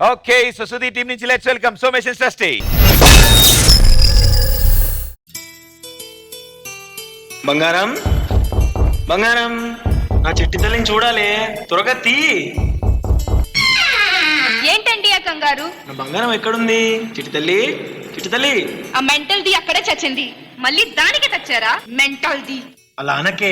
Okay, so Sudhi team నుంచి let's welcome Somesh and సృష్టి. బంగారం బంగారం, నా చిట్టి తల్లిని చూడాలి, త్వరగా తీ. ఏంటండి ఆ కంగారు? నా బంగారం ఎక్కడుంది? చిట్టి తల్లి, చిట్టి తల్లి. ఆ మెంటల్ ది అక్కడే చచ్చింది, మళ్ళీ దానికి తెచ్చారా? మెంటల్ ది అలా అనకే,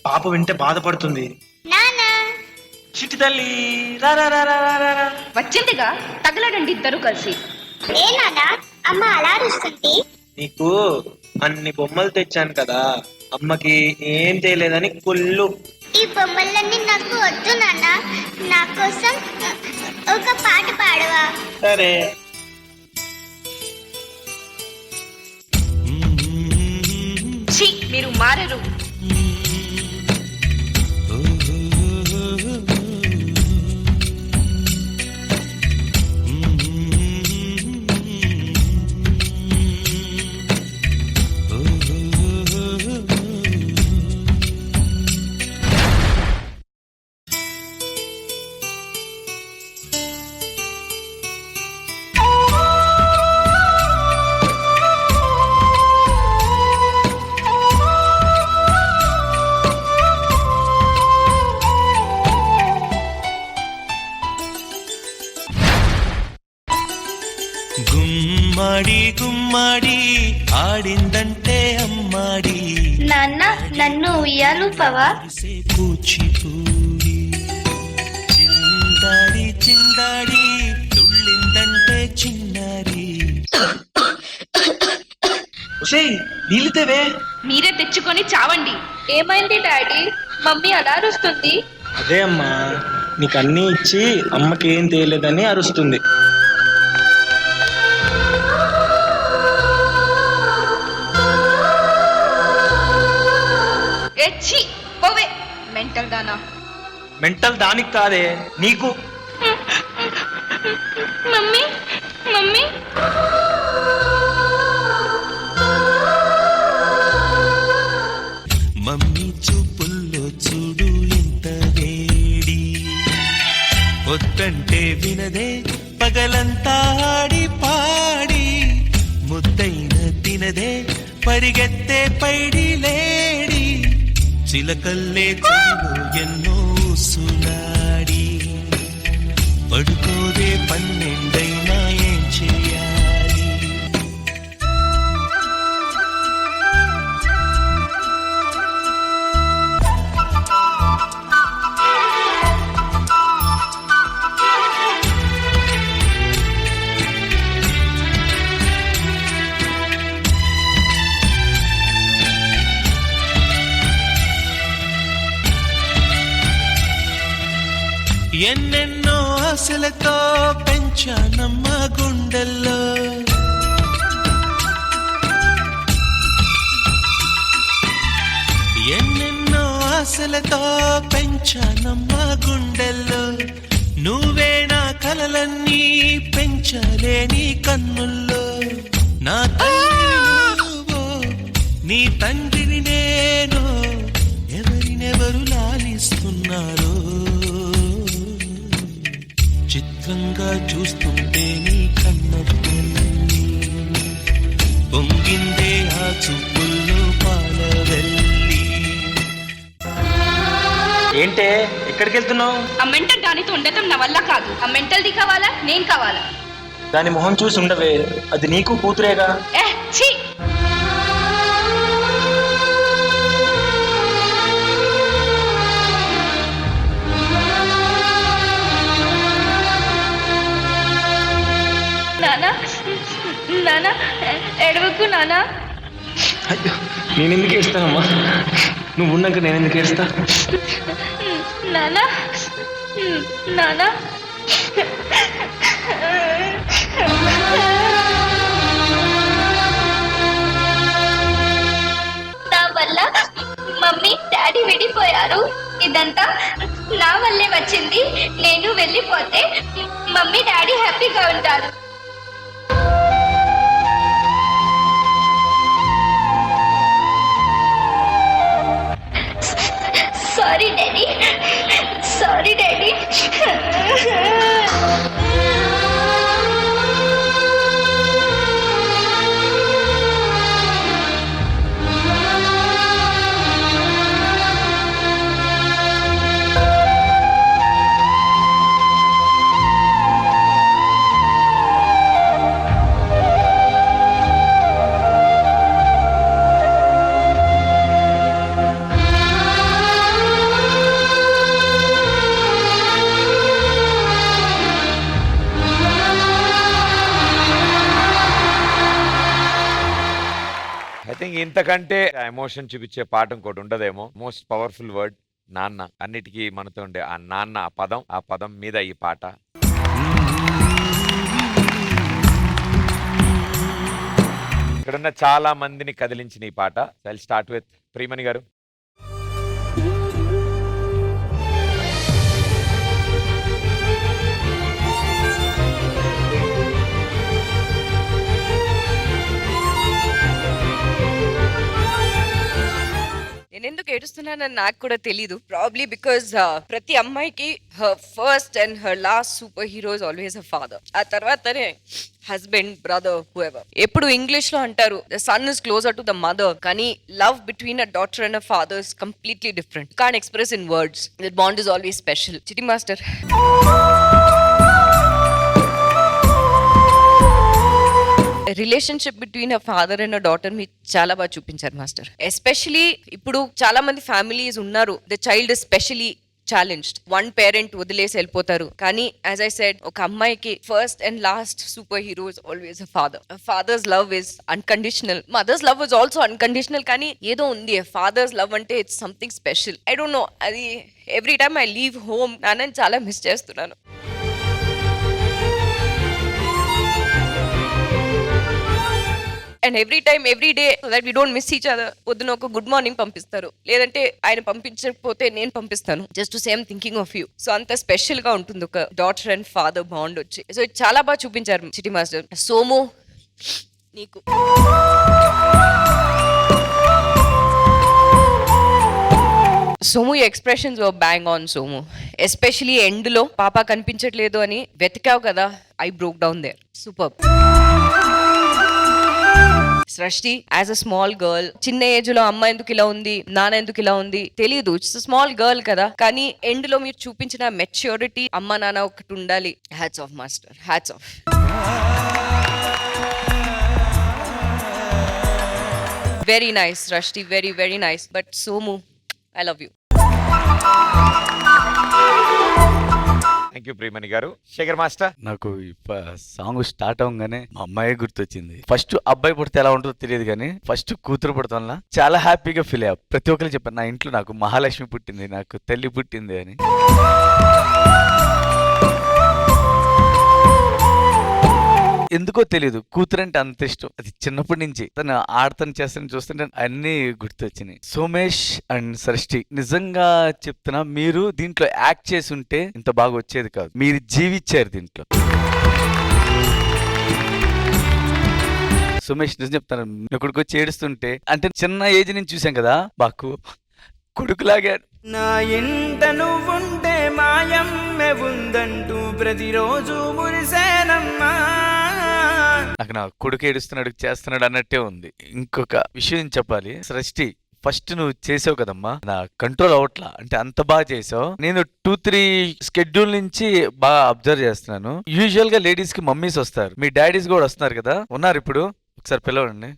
పాప వింటే బాధపడుతుంది. చిట్టి తల్లి రా రా రా రా రా రా. వచ్చిందిగా, తగలడండి ఇద్దరు కలిసి. ఏ నాన్న అమ్మ అలా అరుస్తుంది? నీకు అన్ని బొమ్మలు తెచ్చాను కదా, అమ్మకి ఏం తేలేదని కుళ్ళు. ఈ బొమ్మలన్నీ నాకు వద్దు నాన్న, నా కోసం ఒక పాట పాడవా? సరే. ఛీ, మీరు మారరు. గుమ్మడి గుమ్మడి ఆడిందంటే అమ్మాడి, నాన్న నన్ను ఉయ్యాలుపవా? కూచిపూడి చిందాడి చిందాడి తుళ్ళిందంటే చిన్నారి. నీళ్ళు తేవే. మీరే తెచ్చుకొని చావండి. ఏమైంది డాడీ? మమ్మీ అలా అరుస్తుంది. అదే అమ్మా, నీకు అన్నీ ఇచ్చి అమ్మకి ఏం తేలేదని అరుస్తుంది. ఛీ, పోవే మెంటల్ దానా. మెంటల్ దానికి కాదే, నీకు. మమ్మీ మమ్మీ మమ్మీ చూపుల్లో చూడు ఎంత వేడి, వద్దంటే వినదే పగలంతా ఆడి పాడి, ముద్దైన తినదే పరిగెత్తే పైడి లేడి, చిలకల్లే చెవిలో ఎన్నో సునాడి, పడుకోదే పన్నెండైనా ఏం చేయాలి. ఎన్నెన్నో ఆశలతో పెంచానమ్మ గుండెల్లో, ఎన్నెన్నో ఆశలతో పెంచానమ్మ గుండెల్లో, నువ్వే నా కలలన్నీ పెంచాలే నీ కన్నుల్లో. నా తల్లిని నువ్వో, నీ తండ్రిని నేను, ఎవరినెవరు లాలిస్తున్నారో, చిత్రంగా చూస్తుంటే నీ కన్నెల్లి పొంగిందే ఆ చూపుల్లో పాలవెల్లి. ఏంటే, ఎక్కడికి వెళ్తున్నావు? ఆ మెంటల్ దానితో ఉండటం నా వల్ల కాదు. ఆ మెంటల్ ది కావాలా, నేను కావాలా? దాని మొహం చూసి ఉండవే, అది నీకు కూతురేగా. ఛీ. నానా నానా, ఎడవకు నానా. అయ్యో, నేను ఎందుకు ఏడుస్తానమ్మా? నువ్వు ఉన్నాక నేను ఎందుకు ఏడుస్తా? నానా నానా, నా వల్ల మమ్మీ డాడీ విడిపోయారు. ఇదంతా నా వల్లే వచ్చింది. నేను వెళ్ళిపోతే మమ్మీ డాడీ హ్యాపీగా ఉంటారు. Sorry daddy, sorry daddy. Think ఇంతకంటే ఎమోషన్ చూపించే పాట ఇంకోటి ఉండదేమో. మోస్ట్ పవర్ఫుల్ వర్డ్ నాన్న. అన్నిటికీ మనతో ఉండే ఆ నాన్న ఆ పదం మీద ఈ పాట. ఇక్కడున్న చాలా మందిని కదిలించిన ఈ పాట. ఐల్ స్టార్ట్ విత్ ప్రియమణి గారు. నేను ఎందుకు ఏడుస్తున్నానని నాకు కూడా తెలీదు. ప్రాబ్లీ బికాజ్ ప్రతి అమ్మాయికి her first and her last super hero is always a father. ఆ తర్వాతనే హస్బెండ్, బ్రదర్, హూఎవర్. ఎప్పుడు ఇంగ్లీష్ లో అంటారు the son is closer to the mother, కానీ love between a daughter and a father is completely different. Can't express in words. That bond is always special. Chitti master, relationship between a father and a daughter మీరు చాలా బాగా చూపించారు master. Especially ఇప్పుడు చాలా మంది families ఉన్నారు, the child is specially challenged. One parent వదిలేసి వెళ్ళిపోతారు, కానీ యాజ్ ఐ సెడ్ ఒక అమ్మాయికి first and last super hero is always a father. Father's love is unconditional, mother's love is also unconditional, కానీ ఏదో ఉంది ఫాదర్స్ లవ్ అంటే it's something special. I don't know, అది every time I leave home నాన్నని చాలా miss చేస్తున్నాను. And every time every day that we don't miss each other. పొద్దున ఒక గుడ్ మార్నింగ్ పంపిస్తారు, లేదంటే ఆయన పంపించకపోతే నేను పంపిస్తాను, just to same thinking of you. So అంత స్పెషల్ గా ఉంటుంది ఒక డాటర్ అండ్ ఫాదర్ బాండ్ వచ్చి. సో చాలా బాగా చూపించారు చిటి మాస్టర్. సోము, నీకు Somu expressions bang on Somu. Especially end లో పాప కనిపించట్లేదు అని వెతికావు కదా, I broke down there. Super. Srishti as a small girl, చిన్న ఏజ్ లో అమ్మ ఎందుకు ఇలా ఉంది, నాన్న ఎందుకు ఇలా ఉంది తెలీదు, ఇట్స్ స్మాల్ గర్ల్ కదా, కానీ ఎండ్ లో మీరు చూపించిన మెచ్యూరిటీ, అమ్మ నాన్న ఒకటి ఉండాలి. Hats off master, hats off. Very nice Srishti, very very nice. But Somu, I love you. Thank you Priyamani garu. Shekhar master. నాకు సాంగ్ స్టార్ట్ అవగానే మా అమ్మాయి గుర్తొచ్చింది. ఫస్ట్ అబ్బాయి పుడితే ఎలా ఉంటుందో తెలియదు, కానీ ఫస్ట్ కూతురు పుడతాం వల్ల చాలా హ్యాపీగా ఫీల్ అయ్యా. ప్రతి ఒక్కరు చెప్పారు నా ఇంట్లో నాకు మహాలక్ష్మి పుట్టింది, నాకు తల్లి పుట్టింది అని. ఎందుకో తెలీదు, కూతురంటే అంత ఇష్టం. అది చిన్నప్పటి నుంచి తను ఆడతను చేస్తాను చూస్తుంటే అన్ని గుర్తొచ్చినాయి. సోమేష్ అండ్ సృష్టి, నిజంగా చెప్తున్నా, మీరు దీంట్లో యాక్ట్ చేసి ఉంటే ఇంత బాగా వచ్చేది కాదు. మీరు జీవించారు దీంట్లో. సోమేష్ నిజం చెప్తాను, ఇక్కడికి వచ్చి ఏడుస్తుంటే, అంటే చిన్న ఏజ్ నుంచి చూసాం కదా, బాకు కొడుకులాగా. నా ఇంట నువ్వుంటే మాయమ్మె ఉందంటూ ప్రతిరోజు మురిసేనమ్మా. నాకు నా కొడుకు ఏడుస్తున్నాడు, చేస్తున్నాడు అన్నట్టే ఉంది. ఇంకొక విషయం చెప్పాలి, సృష్టి ఫస్ట్ నువ్వు చేసావు కదమ్మా, నా కంట్రోల్ అవట్లా, అంటే అంత బాగా చేసావు. నేను 2-3 స్కెడ్యూల్ నుంచి బాగా అబ్జర్వ్ చేస్తున్నాను. యూజువల్ గా లేడీస్ కి మమ్మీస్ వస్తారు, మీ డాడీస్ కూడా వస్తున్నారు కదా, ఉన్నారు ఇప్పుడు, ఒకసారి పిలవండి.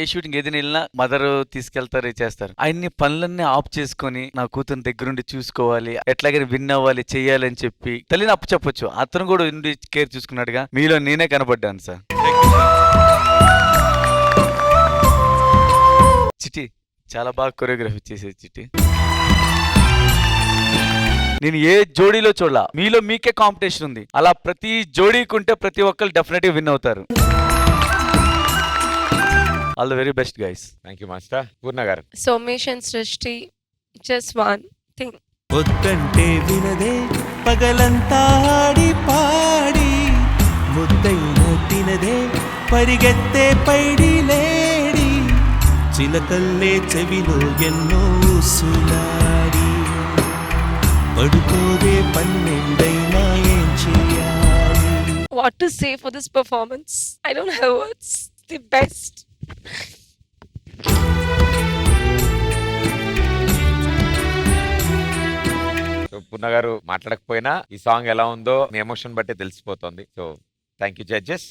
ఏ షూటింగ్ ఏదైనా వెళ్ళినా మదర్ తీసుకెళ్తారు, చేస్తారు. ఆయన్ని పనులన్నీ ఆఫ్ చేసుకొని నా కూతురు దగ్గరుండి చూసుకోవాలి, ఎట్లాగైనా విన్ అవ్వాలి, చెయ్యాలి అని చెప్పి తల్లిని అప్పు చెప్పొచ్చు. అతను కూడా ఉండి కేర్ చూసుకున్నాడుగా. మీలో నేనే కనబడ్డాను సార్. చిటి చాలా బాగా కొరియోగ్రఫీ చేసేది చిటి. నేను ఏ జోడీలో చూడలా, మీలో మీకే కాంపిటీషన్ ఉంది. అలా ప్రతి జోడీకుంటే ప్రతి ఒక్కరు డెఫినెట్ గా విన్ అవుతారు. All the very best guys. Thank you master. Purna garu. Somesh and Srishti, just one thing. వద్దంటే వినదే పగలంతా ఆడి పాడి, ముద్దైన తినదే పరిగెత్తే పైడి లేడి, చిలకల్లే చెవిలో ఎన్నో సులాడి, పడుకోదే పన్నెండైనా ఏం చేయాలి. What to say for this performance? I don't have words. The best. పూర్ణ గారు మాట్లాడకపోయినా ఈ సాంగ్ ఎలా ఉందో మీ ఎమోషన్ బట్టి తెలిసిపోతుంది. So thank you judges.